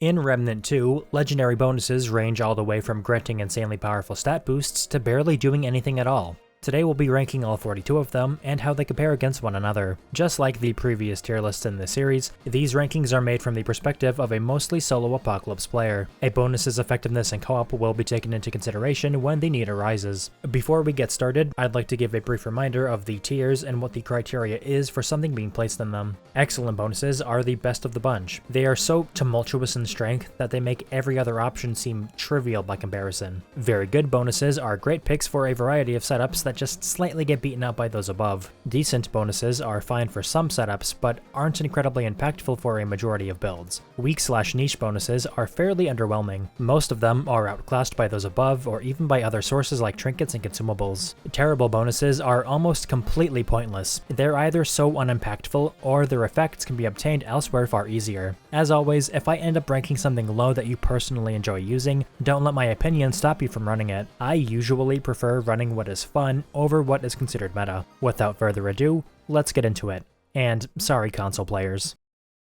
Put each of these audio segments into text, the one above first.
In Remnant 2, legendary bonuses range all the way from granting insanely powerful stat boosts to barely doing anything at all. Today we'll be ranking all 42 of them and how they compare against one another. Just like the previous tier lists in this series, these rankings are made from the perspective of a mostly solo Apocalypse player. A bonus's effectiveness in co-op will be taken into consideration when the need arises. Before we get started, I'd like to give a brief reminder of the tiers and what the criteria is for something being placed in them. Excellent bonuses are the best of the bunch. They are so tumultuous in strength that they make every other option seem trivial by comparison. Very good bonuses are great picks for a variety of setups that just slightly get beaten up by those above. Decent bonuses are fine for some setups, but aren't incredibly impactful for a majority of builds. Weak/niche bonuses are fairly underwhelming. Most of them are outclassed by those above, or even by other sources like trinkets and consumables. Terrible bonuses are almost completely pointless. They're either so unimpactful, or their effects can be obtained elsewhere far easier. As always, if I end up ranking something low that you personally enjoy using, don't let my opinion stop you from running it. I usually prefer running what is fun over what is considered meta. Without further ado, let's get into it. And sorry console players.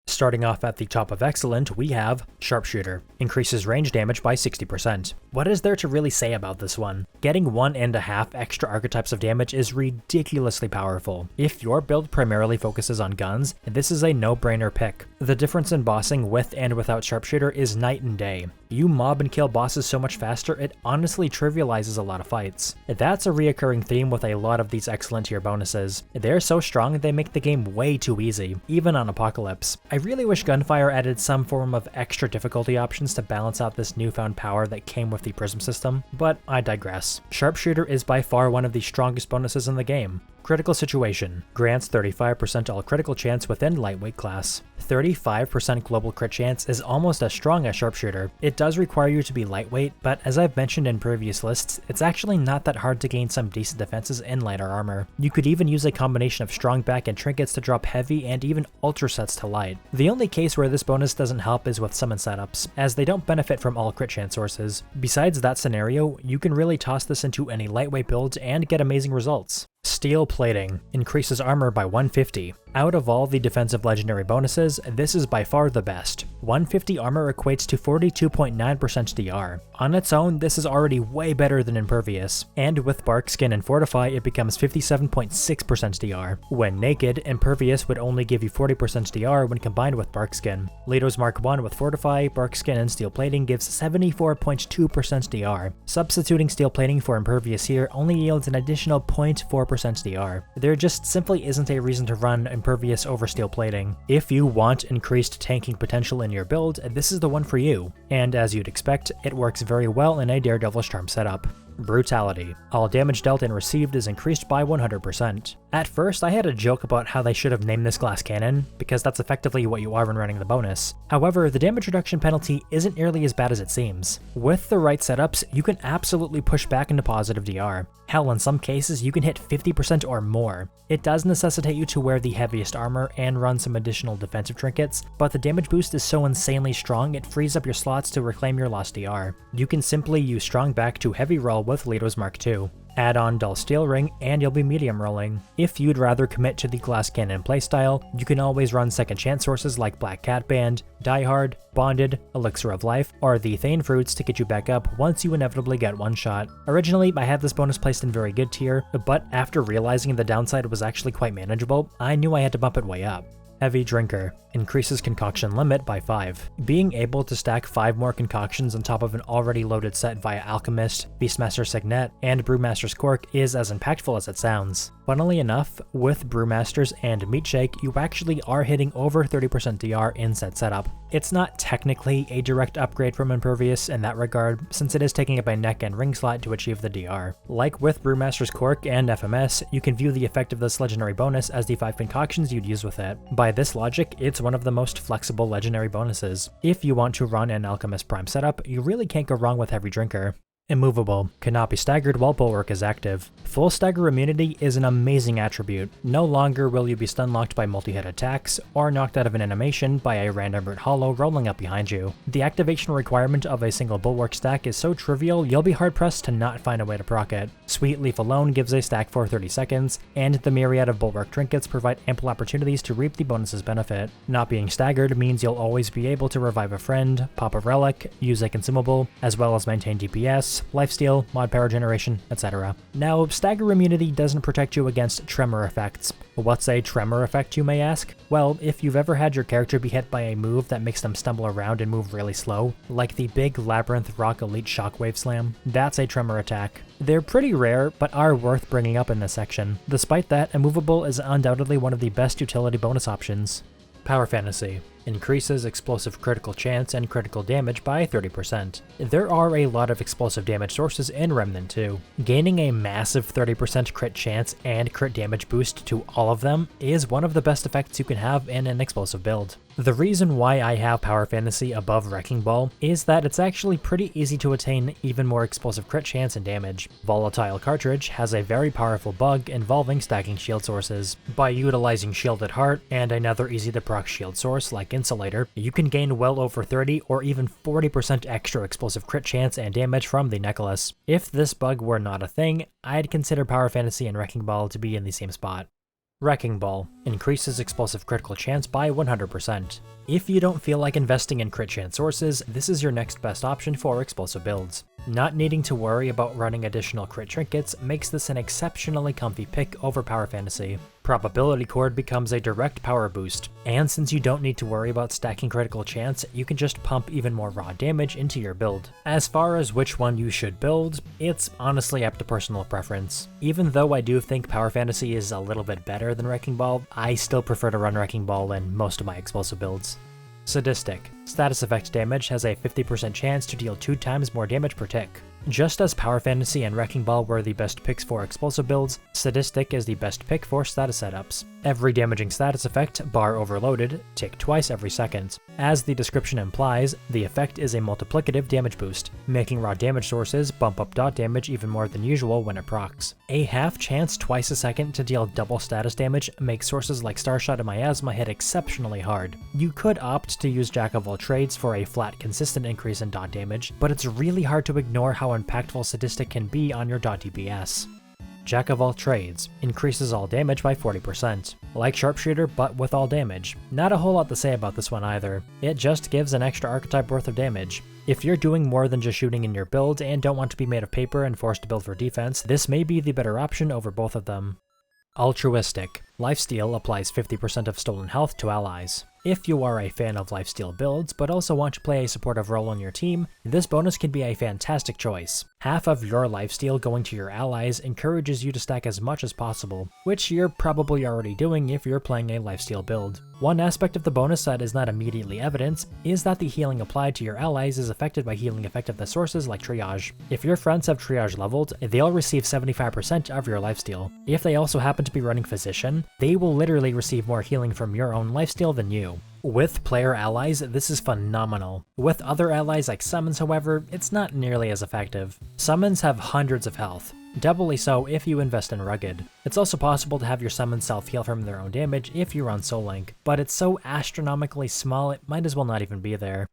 Starting off at the top of excellent, we have Sharpshooter. Increases range damage by 60%. What is there to really say about this one? Getting 1.5 extra archetypes of damage is ridiculously powerful. If your build primarily focuses on guns, this is a no-brainer pick. The difference in bossing with and without Sharpshooter is night and day. You mob and kill bosses so much faster, it honestly trivializes a lot of fights. That's a reoccurring theme with a lot of these excellent tier bonuses. They're so strong they make the game way too easy, even on Apocalypse. I really wish Gunfire added some form of extra difficulty options to balance out this newfound power that came with the Prism system, but I digress. Sharpshooter is by far one of the strongest bonuses in the game. Critical Situation. Grants 35% all critical chance within lightweight class. 35% global crit chance is almost as strong as Sharpshooter. It does require you to be lightweight, but as I've mentioned in previous lists, it's actually not that hard to gain some decent defenses in lighter armor. You could even use a combination of strong back and trinkets to drop heavy and even ultra sets to light. The only case where this bonus doesn't help is with summon setups, as they don't benefit from all crit chance sources. Besides that scenario, you can really toss this into any lightweight build and get amazing results. Steel Plating. Increases armor by 150. Out of all the defensive legendary bonuses, this is by far the best. 150 armor equates to 42.9% DR. On its own, this is already way better than Impervious, and with Bark Skin and Fortify it becomes 57.6% DR. When naked, Impervious would only give you 40% DR when combined with Bark Skin. Leidos Mark 1 with Fortify, Bark Skin, and Steel Plating gives 74.2% DR. Substituting Steel Plating for Impervious here only yields an additional 0.4% DR. There just simply isn't a reason to run Impervious over Steel Plating. If you want increased tanking potential in your build, this is the one for you. And as you'd expect, it works very well in a Daredevil's Charm setup. Brutality. All damage dealt and received is increased by 100%. At first, I had a joke about how they should have named this glass cannon, because that's effectively what you are when running the bonus. However, the damage reduction penalty isn't nearly as bad as it seems. With the right setups, you can absolutely push back into positive DR. Hell, in some cases, you can hit 50% or more. It does necessitate you to wear the heaviest armor and run some additional defensive trinkets, but the damage boost is so insanely strong it frees up your slots to reclaim your lost DR. You can simply use strong back to heavy roll with Leidos Mark II. Add on Dull Steel Ring and you'll be medium rolling. If you'd rather commit to the Glass Cannon playstyle, you can always run second chance sources like Black Cat Band, Die Hard, Bonded, Elixir of Life, or the Thane Fruits to get you back up once you inevitably get one shot. Originally, I had this bonus placed in very good tier, but after realizing the downside was actually quite manageable, I knew I had to bump it way up. Heavy Drinker. Increases concoction limit by 5. Being able to stack 5 more concoctions on top of an already loaded set via Alchemist, Beastmaster Signet, and Brewmaster's Cork is as impactful as it sounds. Funnily enough, with Brewmasters and Meat Shake, you actually are hitting over 30% DR in said setup. It's not technically a direct upgrade from Impervious in that regard, since it is taking up a neck and ring slot to achieve the DR. Like with Brewmaster's Cork and FMS, you can view the effect of this legendary bonus as the 5 concoctions you'd use with it. By this logic, it's one of the most flexible legendary bonuses. If you want to run an Alchemist Prime setup, you really can't go wrong with Heavy Drinker. Immovable, cannot be staggered while Bulwark is active. Full stagger immunity is an amazing attribute. No longer will you be stun-locked by multi-hit attacks, or knocked out of an animation by a random root hollow rolling up behind you. The activation requirement of a single Bulwark stack is so trivial you'll be hard-pressed to not find a way to proc it. Sweet Leaf alone gives a stack for 30 seconds, and the myriad of Bulwark trinkets provide ample opportunities to reap the bonus's benefit. Not being staggered means you'll always be able to revive a friend, pop a relic, use a consumable, as well as maintain DPS, lifesteal, mod power generation, etc. Now, stagger immunity doesn't protect you against tremor effects. What's a tremor effect, you may ask? Well, if you've ever had your character be hit by a move that makes them stumble around and move really slow, like the big Labyrinth Rock Elite Shockwave Slam, that's a tremor attack. They're pretty rare, but are worth bringing up in this section. Despite that, Immovable is undoubtedly one of the best utility bonus options. Power Fantasy. Increases explosive critical chance and critical damage by 30%. There are a lot of explosive damage sources in Remnant 2. Gaining a massive 30% crit chance and crit damage boost to all of them is one of the best effects you can have in an explosive build. The reason why I have Power Fantasy above Wrecking Ball is that it's actually pretty easy to attain even more explosive crit chance and damage. Volatile Cartridge has a very powerful bug involving stacking shield sources. By utilizing Shielded Heart and another easy to proc shield source like Insulator, you can gain well over 30 or even 40% extra explosive crit chance and damage from the necklace. If this bug were not a thing, I'd consider Power Fantasy and Wrecking Ball to be in the same spot. Wrecking Ball. Increases explosive critical chance by 100%. If you don't feel like investing in crit chance sources, this is your next best option for explosive builds. Not needing to worry about running additional crit trinkets makes this an exceptionally comfy pick over Power Fantasy. Probability Cord becomes a direct power boost, and since you don't need to worry about stacking critical chance, you can just pump even more raw damage into your build. As far as which one you should build, it's honestly up to personal preference. Even though I do think Power Fantasy is a little bit better than Wrecking Ball, I still prefer to run Wrecking Ball in most of my explosive builds. Sadistic. Status effect damage has a 50% chance to deal 2 times more damage per tick. Just as Power Fantasy and Wrecking Ball were the best picks for explosive builds, Sadistic is the best pick for status setups. Every damaging status effect, bar overloaded, tick twice every second. As the description implies, the effect is a multiplicative damage boost, making raw damage sources bump up dot damage even more than usual when it procs. A half chance twice a second to deal double status damage makes sources like Starshot and Miasma hit exceptionally hard. You could opt to use Jack of all trades for a flat, consistent increase in dot damage, but it's really hard to ignore how impactful Sadistic can be on your dot DPS. Jack of all trades. Increases all damage by 40%. Like Sharpshooter, but with all damage. Not a whole lot to say about this one either. It just gives an extra archetype worth of damage. If you're doing more than just shooting in your build and don't want to be made of paper and forced to build for defense, this may be the better option over both of them. Altruistic. Lifesteal applies 50% of stolen health to allies. If you are a fan of lifesteal builds, but also want to play a supportive role on your team, this bonus can be a fantastic choice. Half of your lifesteal going to your allies encourages you to stack as much as possible, which you're probably already doing if you're playing a lifesteal build. One aspect of the bonus that is not immediately evident is that the healing applied to your allies is affected by healing effective sources like Triage. If your friends have Triage leveled, they'll receive 75% of your lifesteal. If they also happen to be running Physician, they will literally receive more healing from your own lifesteal than you. With player allies, this is phenomenal. With other allies like summons, however, it's not nearly as effective. Summons have hundreds of health, doubly so if you invest in Rugged. It's also possible to have your summons self-heal from their own damage if you run Soul Link, but it's so astronomically small it might as well not even be there.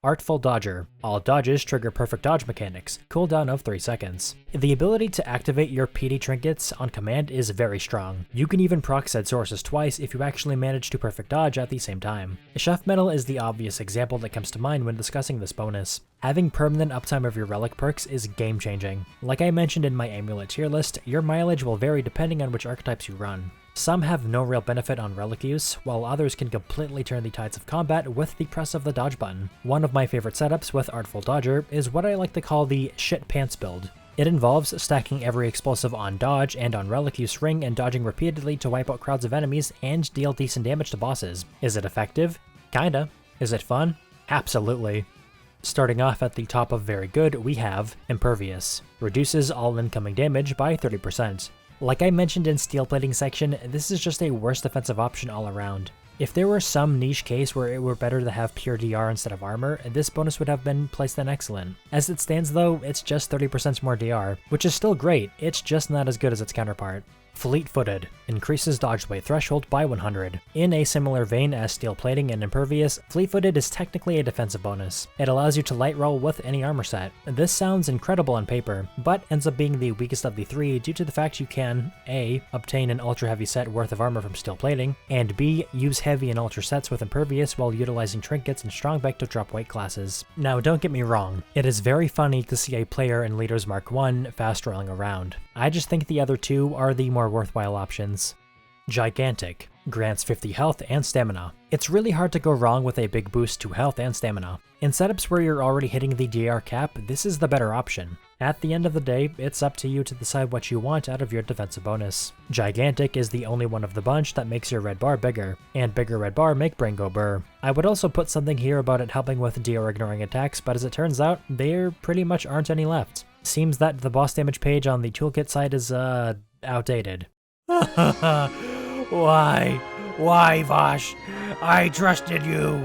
Artful Dodger. All dodges trigger perfect dodge mechanics, cooldown of 3 seconds. The ability to activate your PD trinkets on command is very strong. You can even proc said sources twice if you actually manage to perfect dodge at the same time. Chef Metal is the obvious example that comes to mind when discussing this bonus. Having permanent uptime of your relic perks is game changing. Like I mentioned in my amulet tier list, your mileage will vary depending on which archetypes you run. Some have no real benefit on relic use, while others can completely turn the tides of combat with the press of the dodge button. One of my favorite setups with Artful Dodger is what I like to call the shit pants build. It involves stacking every explosive on dodge and on relic use ring and dodging repeatedly to wipe out crowds of enemies and deal decent damage to bosses. Is it effective? Kinda. Is it fun? Absolutely. Starting off at the top of very good, we have Impervious. Reduces all incoming damage by 30%. Like I mentioned in steel plating section, this is just a worse defensive option all around. If there were some niche case where it were better to have pure DR instead of armor, this bonus would have been placed in excellent. As it stands though, it's just 30% more DR, which is still great, it's just not as good as its counterpart. Fleet-footed, increases dodge weight threshold by 100. In a similar vein as steel plating and impervious, fleet-footed is technically a defensive bonus. It allows you to light roll with any armor set. This sounds incredible on paper, but ends up being the weakest of the three due to the fact you can A. obtain an ultra heavy set worth of armor from steel plating, and B. use heavy and ultra sets with impervious while utilizing trinkets and strongback to drop weight classes. Now don't get me wrong, it is very funny to see a player in Leaders Mark 1 fast rolling around. I just think the other two are the more worthwhile options. Gigantic, grants 50 health and stamina. It's really hard to go wrong with a big boost to health and stamina. In setups where you're already hitting the DR cap, this is the better option. At the end of the day, it's up to you to decide what you want out of your defensive bonus. Gigantic is the only one of the bunch that makes your red bar bigger, and bigger red bar make brain go burr. I would also put something here about it helping with DR ignoring attacks, but as it turns out, there pretty much aren't any left. Seems that the boss damage page on the toolkit side is, outdated. Why? Why, Vosh? I trusted you.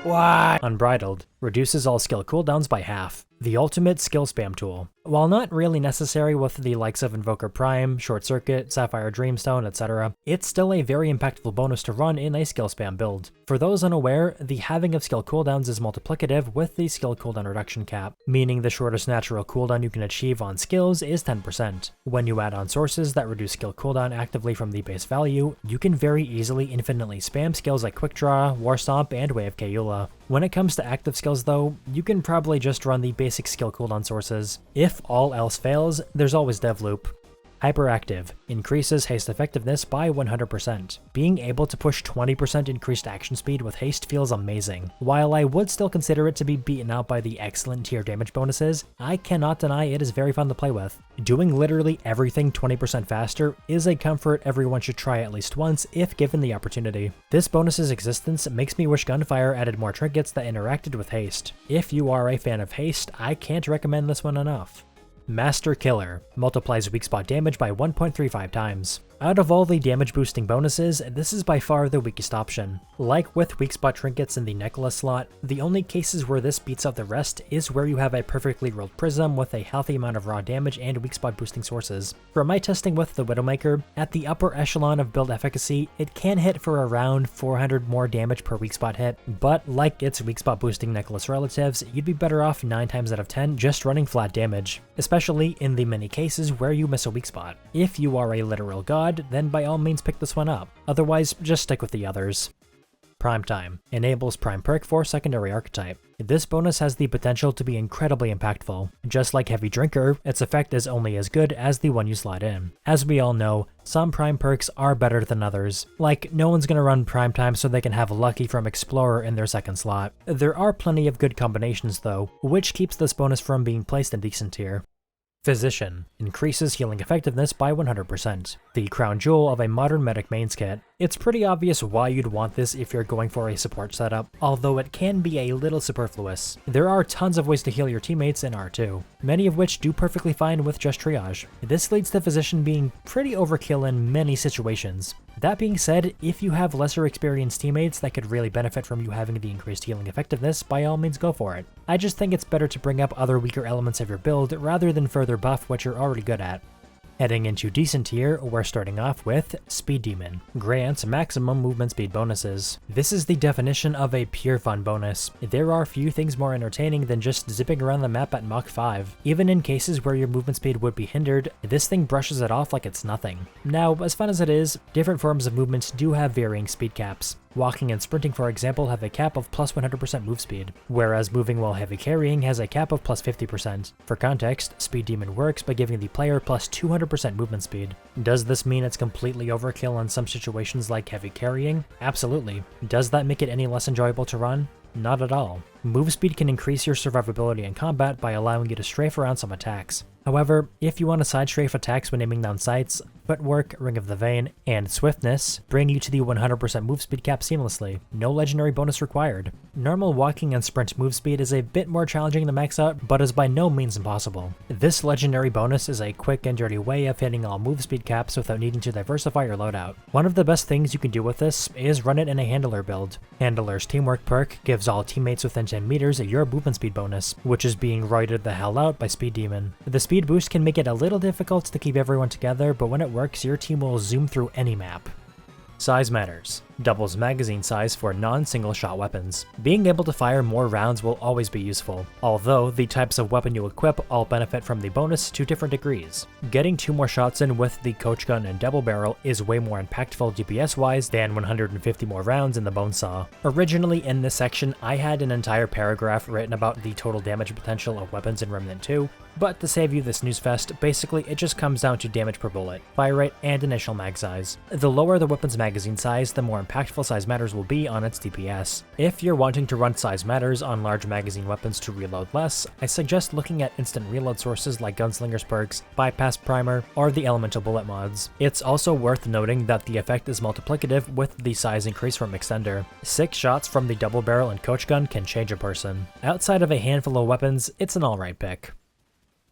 Why? Unbridled. Reduces all skill cooldowns by half. The ultimate skill spam tool. While not really necessary with the likes of Invoker Prime, Short Circuit, Sapphire Dreamstone, etc., it's still a very impactful bonus to run in a skill spam build. For those unaware, the halving of skill cooldowns is multiplicative with the skill cooldown reduction cap, meaning the shortest natural cooldown you can achieve on skills is 10%. When you add on sources that reduce skill cooldown actively from the base value, you can very easily infinitely spam skills like Quick Draw, War Stomp, and Way of Kayula. When it comes to active skills though, you can probably just run the basic skill cooldown sources. If all else fails, there's always Devloop. Hyperactive, increases haste effectiveness by 100%. Being able to push 20% increased action speed with haste feels amazing. While I would still consider it to be beaten out by the excellent tier damage bonuses, I cannot deny it is very fun to play with. Doing literally everything 20% faster is a comfort everyone should try at least once if given the opportunity. This bonus's existence makes me wish Gunfire added more trinkets that interacted with haste. If you are a fan of haste, I can't recommend this one enough. Master Killer, multiplies weak spot damage by 1.35 times. Out of all the damage boosting bonuses, this is by far the weakest option. Like with weak spot trinkets in the necklace slot, the only cases where this beats out the rest is where you have a perfectly rolled prism with a healthy amount of raw damage and weak spot boosting sources. From my testing with the Widowmaker, at the upper echelon of build efficacy, it can hit for around 400 more damage per weak spot hit, but like its weak spot boosting necklace relatives, you'd be better off 9 times out of 10 just running flat damage, especially in the many cases where you miss a weak spot. If you are a literal god, then by all means pick this one up. Otherwise, just stick with the others. Prime Time, enables Prime Perk for secondary archetype. This bonus has the potential to be incredibly impactful. Just like Heavy Drinker, its effect is only as good as the one you slot in. As we all know, some Prime Perks are better than others. Like, no one's gonna run Prime Time so they can have Lucky from Explorer in their second slot. There are plenty of good combinations though, which keeps this bonus from being placed in decent tier. Physician, increases healing effectiveness by 100%. The crown jewel of a modern medic mains kit. It's pretty obvious why you'd want this if you're going for a support setup, although it can be a little superfluous. There are tons of ways to heal your teammates in R2, many of which do perfectly fine with just triage. This leads to Physician being pretty overkill in many situations. That being said, if you have lesser experienced teammates that could really benefit from you having the increased healing effectiveness, by all means go for it. I just think it's better to bring up other weaker elements of your build rather than further buff what you're already good at. Heading into decent tier, we're starting off with Speed Demon. Grants maximum movement speed bonuses. This is the definition of a pure fun bonus. There are few things more entertaining than just zipping around the map at Mach 5. Even in cases where your movement speed would be hindered, this thing brushes it off like it's nothing. Now, as fun as it is, different forms of movement do have varying speed caps. Walking and sprinting, for example, have a cap of plus 100% move speed, whereas moving while heavy carrying has a cap of plus 50%. For context, Speed Demon works by giving the player plus 200% movement speed. Does this mean it's completely overkill in some situations like heavy carrying? Absolutely. Does that make it any less enjoyable to run? Not at all. Move speed can increase your survivability in combat by allowing you to strafe around some attacks. However, if you want to side strafe attacks when aiming down sights, footwork, Ring of the Vein, and swiftness bring you to the 100% move speed cap seamlessly. No legendary bonus required. Normal walking and sprint move speed is a bit more challenging to max out, but is by no means impossible. This legendary bonus is a quick and dirty way of hitting all move speed caps without needing to diversify your loadout. One of the best things you can do with this is run it in a Handler build. Handler's Teamwork perk gives all teammates within 10 meters your movement speed bonus, which is being roided the hell out by Speed Demon. The speed boost can make it a little difficult to keep everyone together, but when it works, your team will zoom through any map. Size matters. Doubles magazine size for non-single shot weapons. Being able to fire more rounds will always be useful, although the types of weapon you equip all benefit from the bonus to different degrees. Getting 2 more shots in with the coach gun and double barrel is way more impactful DPS-wise than 150 more rounds in the bone saw. Originally in this section, I had an entire paragraph written about the total damage potential of weapons in Remnant 2, but to save you this news fest, basically it just comes down to damage per bullet, fire rate, and initial mag size. The lower the weapon's magazine size, the more impactful size matters will be on its DPS. If you're wanting to run size matters on large magazine weapons to reload less, I suggest looking at instant reload sources like Gunslinger's perks, Bypass Primer, or the Elemental Bullet mods. It's also worth noting that the effect is multiplicative with the size increase from Extender. 6 shots from the double barrel and coach gun can change a person. Outside of a handful of weapons, it's an alright pick.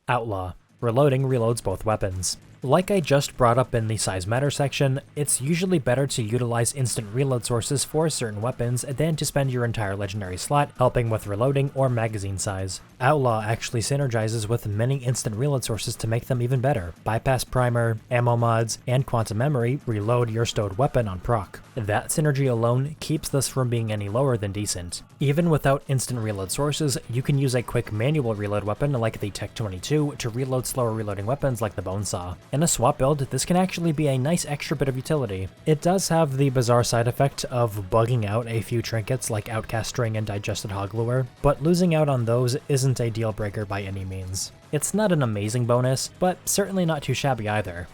Outlaw. Reloading reloads both weapons. Like I just brought up in the size matter section, it's usually better to utilize instant reload sources for certain weapons than to spend your entire legendary slot helping with reloading or magazine size. Outlaw actually synergizes with many instant reload sources to make them even better. Bypass Primer, ammo mods, and quantum memory reload your stowed weapon on proc. That synergy alone keeps this from being any lower than decent. Even without instant reload sources, you can use a quick manual reload weapon like the Tech 22 to reload slower reloading weapons like the Bone Saw. In a swap build, this can actually be a nice extra bit of utility. It does have the bizarre side effect of bugging out a few trinkets like Outcast String and Digested Hog Lure, but losing out on those isn't a deal breaker by any means. It's not an amazing bonus, but certainly not too shabby either.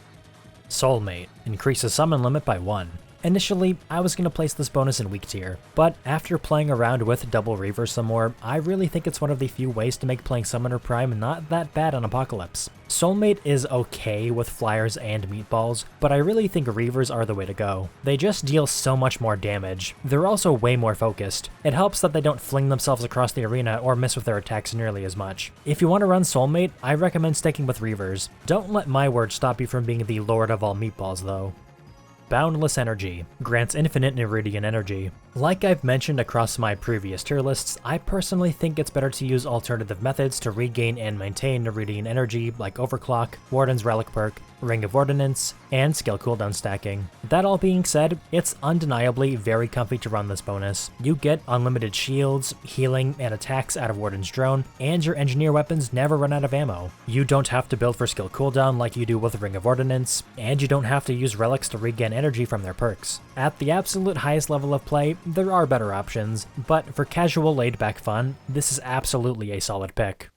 Soulmate increases summon limit by 1. Initially, I was going to place this bonus in weak tier, but after playing around with Double Reaver some more, I really think it's one of the few ways to make playing Summoner Prime not that bad on Apocalypse. Soulmate is okay with flyers and meatballs, but I really think Reavers are the way to go. They just deal so much more damage. They're also way more focused. It helps that they don't fling themselves across the arena or miss with their attacks nearly as much. If you want to run Soulmate, I recommend sticking with Reavers. Don't let my word stop you from being the lord of all meatballs though. Boundless Energy grants infinite Iridian energy. Like I've mentioned across my previous tier lists, I personally think it's better to use alternative methods to regain and maintain Iridian energy like Overclock, Warden's Relic perk, Ring of Ordnance, and skill cooldown stacking. That all being said, it's undeniably very comfy to run this bonus. You get unlimited shields, healing, and attacks out of Warden's Drone, and your engineer weapons never run out of ammo. You don't have to build for skill cooldown like you do with Ring of Ordnance, and you don't have to use relics to regain energy from their perks. At the absolute highest level of play, there are better options, but for casual laid-back fun, this is absolutely a solid pick.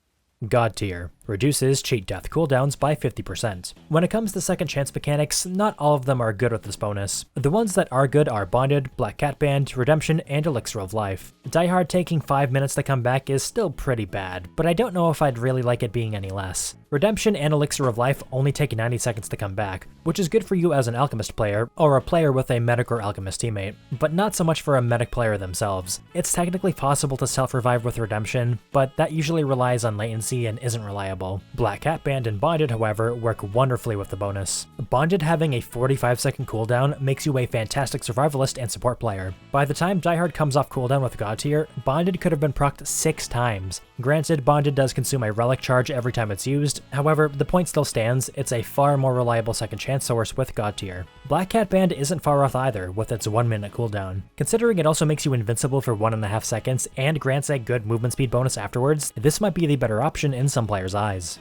God tier. Reduces cheat death cooldowns by 50%. When it comes to second chance mechanics, not all of them are good with this bonus. The ones that are good are Bonded, Black Cat Band, Redemption, and Elixir of Life. Die Hard taking 5 minutes to come back is still pretty bad, but I don't know if I'd really like it being any less. Redemption and Elixir of Life only take 90 seconds to come back, which is good for you as an Alchemist player, or a player with a Medic or Alchemist teammate, but not so much for a Medic player themselves. It's technically possible to self-revive with Redemption, but that usually relies on latency and isn't reliable. Black Cat Band and Bonded, however, work wonderfully with the bonus. Bonded having a 45-second cooldown makes you a fantastic survivalist and support player. By the time Die Hard comes off cooldown with God tier, Bonded could have been procced 6 times. Granted, Bonded does consume a relic charge every time it's used, however, the point still stands, it's a far more reliable second chance source with God tier. Black Cat Band isn't far off either, with its 1 minute cooldown. Considering it also makes you invincible for 1.5 seconds and grants a good movement speed bonus afterwards, this might be the better option in some players' eyes.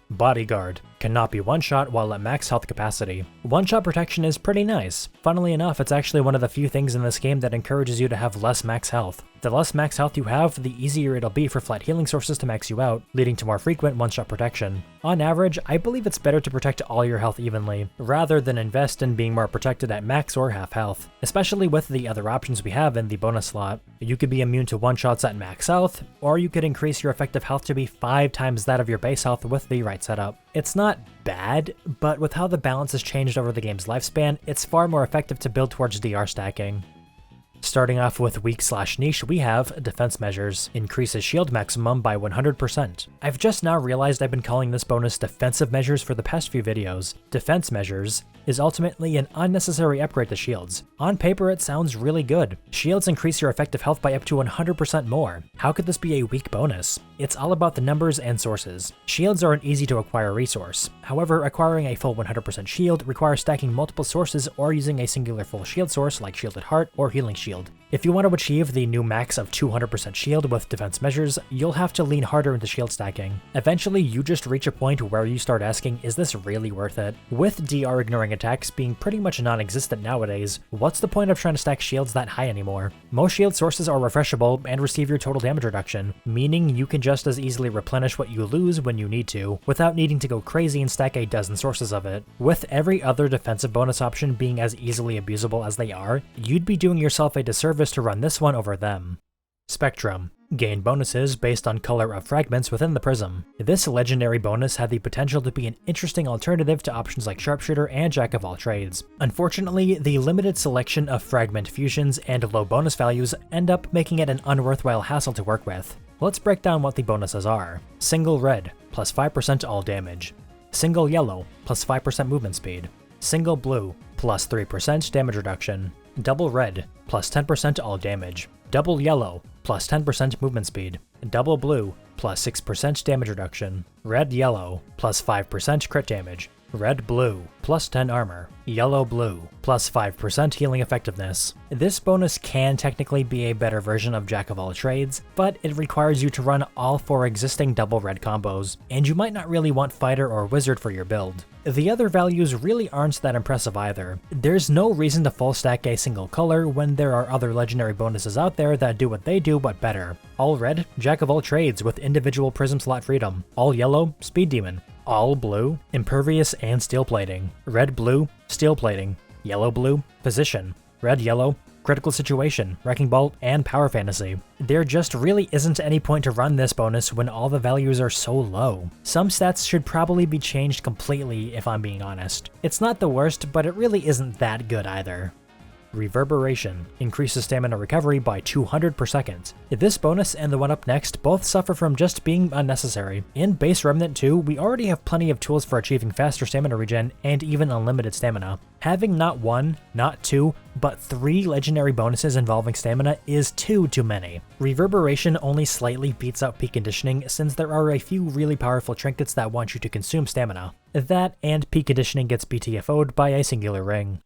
Bodyguard. Cannot be one-shot while at max health capacity. One-shot protection is pretty nice. Funnily enough, it's actually one of the few things in this game that encourages you to have less max health. The less max health you have, the easier it'll be for flat healing sources to max you out, leading to more frequent one-shot protection. On average, I believe it's better to protect all your health evenly, rather than invest in being more protected at max or half health, especially with the other options we have in the bonus slot. You could be immune to one-shots at max health, or you could increase your effective health to be 5 times that of your base health with the right setup. It's not bad, but with how the balance has changed over the game's lifespan, it's far more effective to build towards DR stacking. Starting off with weak/niche, we have Defense Measures. Increases shield maximum by 100%. I've just now realized I've been calling this bonus Defensive Measures for the past few videos. Defense Measures is ultimately an unnecessary upgrade to shields. On paper, it sounds really good. Shields increase your effective health by up to 100% more. How could this be a weak bonus? It's all about the numbers and sources. Shields are an easy to acquire resource. However, acquiring a full 100% shield requires stacking multiple sources or using a singular full shield source like Shielded Heart or Healing Shield. If you want to achieve the new max of 200% shield with defense measures, you'll have to lean harder into shield stacking. Eventually, you just reach a point where you start asking, is this really worth it? With DR ignoring attacks being pretty much non-existent nowadays, what's the point of trying to stack shields that high anymore? Most shield sources are refreshable and receive your total damage reduction, meaning you can just as easily replenish what you lose when you need to, without needing to go crazy and stack a dozen sources of it. With every other defensive bonus option being as easily abusable as they are, you'd be doing yourself a disservice to run this one over them. Spectrum. Gain bonuses based on color of fragments within the prism. This legendary bonus had the potential to be an interesting alternative to options like Sharpshooter and Jack of all trades. Unfortunately, the limited selection of fragment fusions and low bonus values end up making it an unworthwhile hassle to work with. Let's break down what the bonuses are. Single red, plus 5% all damage. Single yellow, plus 5% movement speed. Single blue, plus 3% damage reduction. Double red, plus 10% all damage. Double yellow, plus 10% movement speed. Double blue, plus 6% damage reduction. Red yellow, plus 5% crit damage. Red blue, plus 10 armor. Yellow blue, plus 5% healing effectiveness. This bonus can technically be a better version of Jack of all trades, but it requires you to run all 4 existing double red combos, and you might not really want fighter or wizard for your build. The other values really aren't that impressive either. There's no reason to full stack a single color when there are other legendary bonuses out there that do what they do but better. All red, Jack of all trades with individual prism slot freedom. All yellow, speed demon. All blue, impervious and steel plating. Red blue, steel plating. Yellow blue, position. Red yellow, critical situation, wrecking ball, and power fantasy. There just really isn't any point to run this bonus when all the values are so low. Some stats should probably be changed completely if I'm being honest. It's not the worst, but it really isn't that good either. Reverberation increases stamina recovery by 200 per second. This bonus and the one up next both suffer from just being unnecessary. In base Remnant 2, we already have plenty of tools for achieving faster stamina regen and even unlimited stamina. Having not 1, not 2, but 3 legendary bonuses involving stamina is too many. Reverberation only slightly beats out peak conditioning since there are a few really powerful trinkets that want you to consume stamina. That and peak conditioning gets BTFO'd by a singular ring.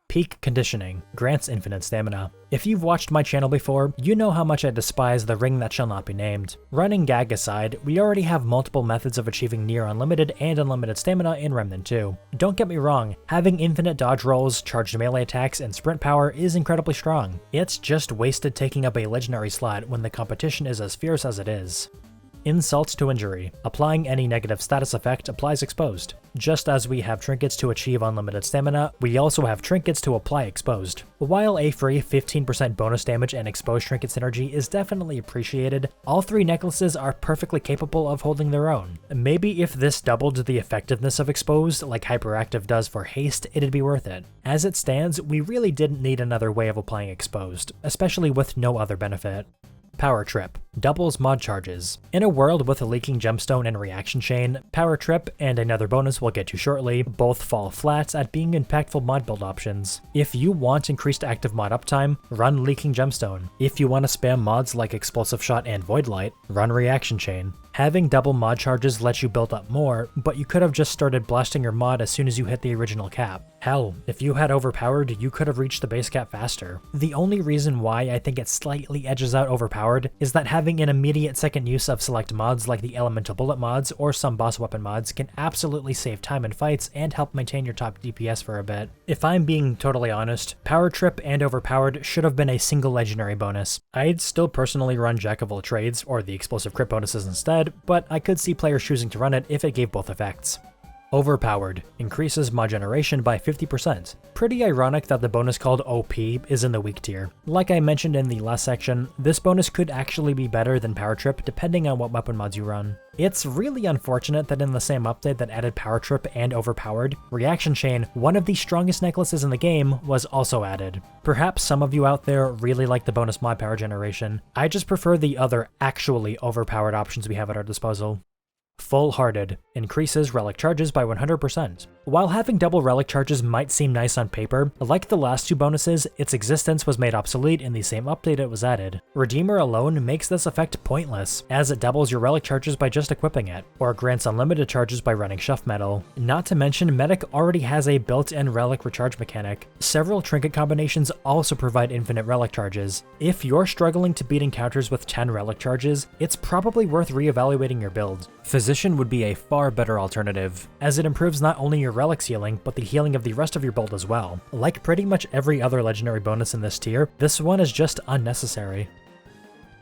Peak Conditioning grants infinite stamina. If you've watched my channel before, you know how much I despise the ring that shall not be named. Running gag aside, we already have multiple methods of achieving near unlimited and unlimited stamina in Remnant 2. Don't get me wrong, having infinite dodge rolls, charged melee attacks, and sprint power is incredibly strong. It's just wasted taking up a legendary slot when the competition is as fierce as it is. Insult to injury. Applying any negative status effect applies exposed. Just as we have trinkets to achieve unlimited stamina, we also have trinkets to apply exposed. While a free 15% bonus damage and exposed trinket synergy is definitely appreciated, all 3 necklaces are perfectly capable of holding their own. Maybe if this doubled the effectiveness of exposed, like Hyperactive does for haste, it'd be worth it. As it stands, we really didn't need another way of applying exposed, especially with no other benefit. Power Trip doubles mod charges. In a world with a leaking gemstone and reaction chain, Power Trip and another bonus we'll get to shortly both fall flat at being impactful mod build options. If you want increased active mod uptime, run leaking gemstone. If you want to spam mods like Explosive Shot and Void Light, run reaction chain. Having double mod charges lets you build up more, but you could have just started blasting your mod as soon as you hit the original cap. Hell, if you had overpowered, you could have reached the base cap faster. The only reason why I think it slightly edges out overpowered is that having having an immediate second use of select mods like the elemental bullet mods or some boss weapon mods can absolutely save time in fights and help maintain your top DPS for a bit. If I'm being totally honest, Power Trip and Overpowered should have been a single legendary bonus. I'd still personally run Jack of all trades or the explosive crit bonuses instead, but I could see players choosing to run it if it gave both effects. Overpowered increases mod generation by 50%. Pretty ironic that the bonus called OP is in the weak tier. Like I mentioned in the last section, this bonus could actually be better than Power Trip depending on what weapon mods you run. It's really unfortunate that in the same update that added Power Trip and Overpowered, Reaction Chain, one of the strongest necklaces in the game, was also added. Perhaps some of you out there really like the bonus mod power generation. I just prefer the other actually overpowered options we have at our disposal. Full-Hearted increases relic charges by 100%. While having double relic charges might seem nice on paper, like the last two bonuses, its existence was made obsolete in the same update it was added. Redeemer alone makes this effect pointless, as it doubles your relic charges by just equipping it, or grants unlimited charges by running Shuff Metal. Not to mention, Medic already has a built-in relic recharge mechanic. Several trinket combinations also provide infinite relic charges. If you're struggling to beat encounters with 10 relic charges, it's probably worth reevaluating your build. Physician would be a far better alternative, as it improves not only your relics healing, but the healing of the rest of your build as well. Like pretty much every other legendary bonus in this tier, this one is just unnecessary.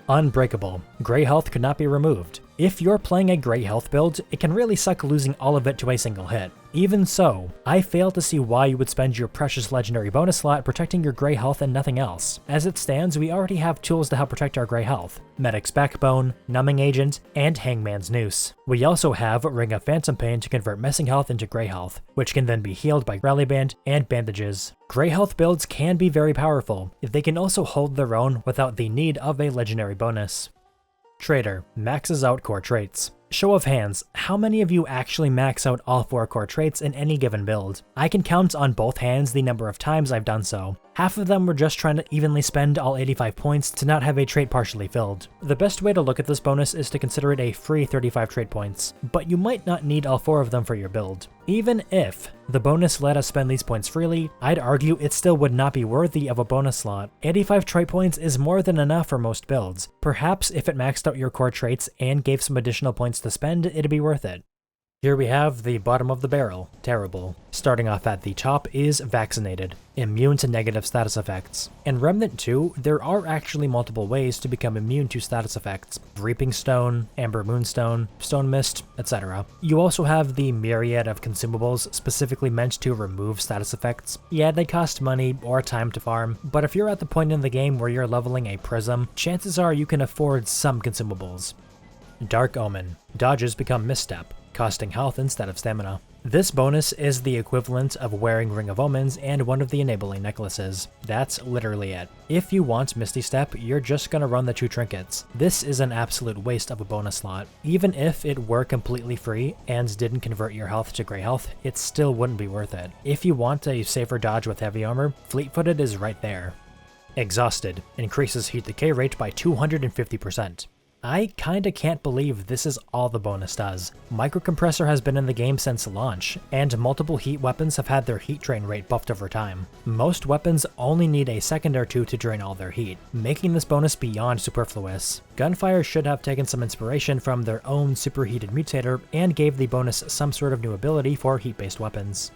Unbreakable. Gray health could not be removed. If you're playing a gray health build, it can really suck losing all of it to a single hit. Even so, I fail to see why you would spend your precious legendary bonus slot protecting your gray health and nothing else. As it stands, we already have tools to help protect our gray health: Medic's Backbone, Numbing Agent, and Hangman's Noose. We also have Ring of Phantom Pain to convert missing health into gray health, which can then be healed by Rally Band and bandages. Gray health builds can be very powerful. They can also hold their own without the need of a legendary bonus. Trader maxes out core traits. Show of hands, how many of you actually max out all 4 core traits in any given build? I can count on both hands the number of times I've done so. Half of them were just trying to evenly spend all 85 points to not have a trait partially filled. The best way to look at this bonus is to consider it a free 35 trait points, but you might not need all 4 of them for your build. Even if the bonus let us spend these points freely, I'd argue it still would not be worthy of a bonus slot. 85 trait points is more than enough for most builds. Perhaps if it maxed out your core traits and gave some additional points to spend, it'd be worth it. Here we have the bottom of the barrel, Terrible. Starting off at the top is Vaccinated, immune to negative status effects. In Remnant 2, there are actually multiple ways to become immune to status effects: Reaping Stone, Amber Moonstone, Stone Mist, etc. You also have the myriad of consumables specifically meant to remove status effects. Yeah, they cost money or time to farm, but if you're at the point in the game where you're leveling a prism, chances are you can afford some consumables. Dark Omen. Dodges become Misstep, costing health instead of stamina. This bonus is the equivalent of wearing Ring of Omens and one of the enabling necklaces. That's literally it. If you want Misty Step, you're just gonna run the 2 trinkets. This is an absolute waste of a bonus slot. Even if it were completely free and didn't convert your health to gray health, it still wouldn't be worth it. If you want a safer dodge with heavy armor, Fleet-Footed is right there. Exhausted. Increases heat decay rate by 250%. I kinda can't believe this is all the bonus does. Microcompressor has been in the game since launch, and multiple heat weapons have had their heat drain rate buffed over time. Most weapons only need a second or two to drain all their heat, making this bonus beyond superfluous. Gunfire should have taken some inspiration from their own superheated mutator and gave the bonus some sort of new ability for heat-based weapons.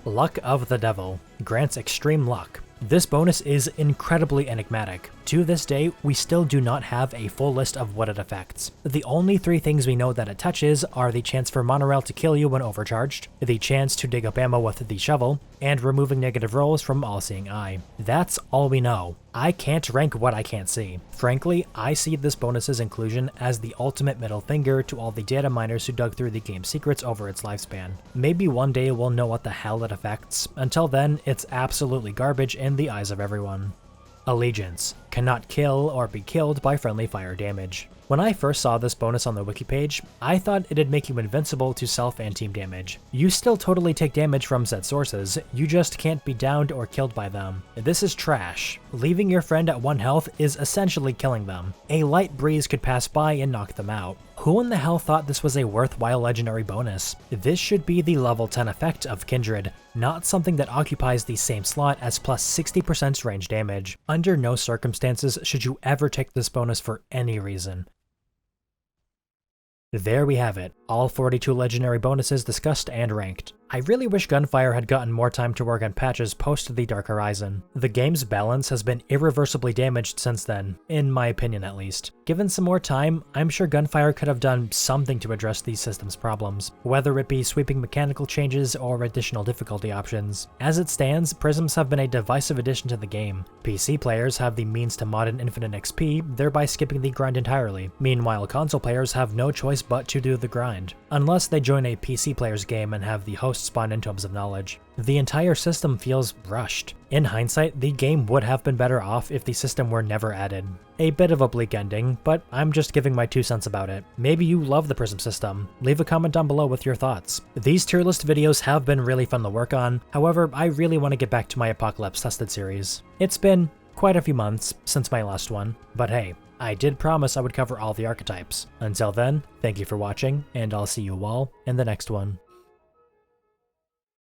Luck of the Devil. Grants extreme luck. This bonus is incredibly enigmatic. To this day, we still do not have a full list of what it affects. The only 3 things we know that it touches are the chance for Monorail to kill you when overcharged, the chance to dig up ammo with the shovel, and removing negative rolls from All-Seeing Eye. That's all we know. I can't rank what I can't see. Frankly, I see this bonus's inclusion as the ultimate middle finger to all the data miners who dug through the game's secrets over its lifespan. Maybe one day we'll know what the hell it affects. Until then, it's absolutely garbage in the eyes of everyone. Allegiance. Cannot kill or be killed by friendly fire damage. When I first saw this bonus on the wiki page, I thought it'd make you invincible to self and team damage. You still totally take damage from said sources, you just can't be downed or killed by them. This is trash. Leaving your friend at 1 health is essentially killing them. A light breeze could pass by and knock them out. Who in the hell thought this was a worthwhile legendary bonus? This should be the level 10 effect of Kindred, not something that occupies the same slot as plus 60% range damage. Under no circumstances should you ever take this bonus for any reason. There we have it, all 42 legendary bonuses discussed and ranked. I really wish Gunfire had gotten more time to work on patches post the Dark Horizon. The game's balance has been irreversibly damaged since then, in my opinion at least. Given some more time, I'm sure Gunfire could have done something to address these systems' problems, whether it be sweeping mechanical changes or additional difficulty options. As it stands, prisms have been a divisive addition to the game. PC players have the means to mod in infinite XP, thereby skipping the grind entirely. Meanwhile, console players have no choice but to do the grind, unless they join a PC player's game and have the host spawn in Tomes of Knowledge. The entire system feels rushed. In hindsight, the game would have been better off if the system were never added. A bit of a bleak ending, but I'm just giving my 2 cents about it. Maybe you love the Prism system. Leave a comment down below with your thoughts. These tier list videos have been really fun to work on, however, I really want to get back to my Apocalypse Tested series. It's been quite a few months since my last one, but hey, I did promise I would cover all the archetypes. Until then, thank you for watching, and I'll see you all in the next one.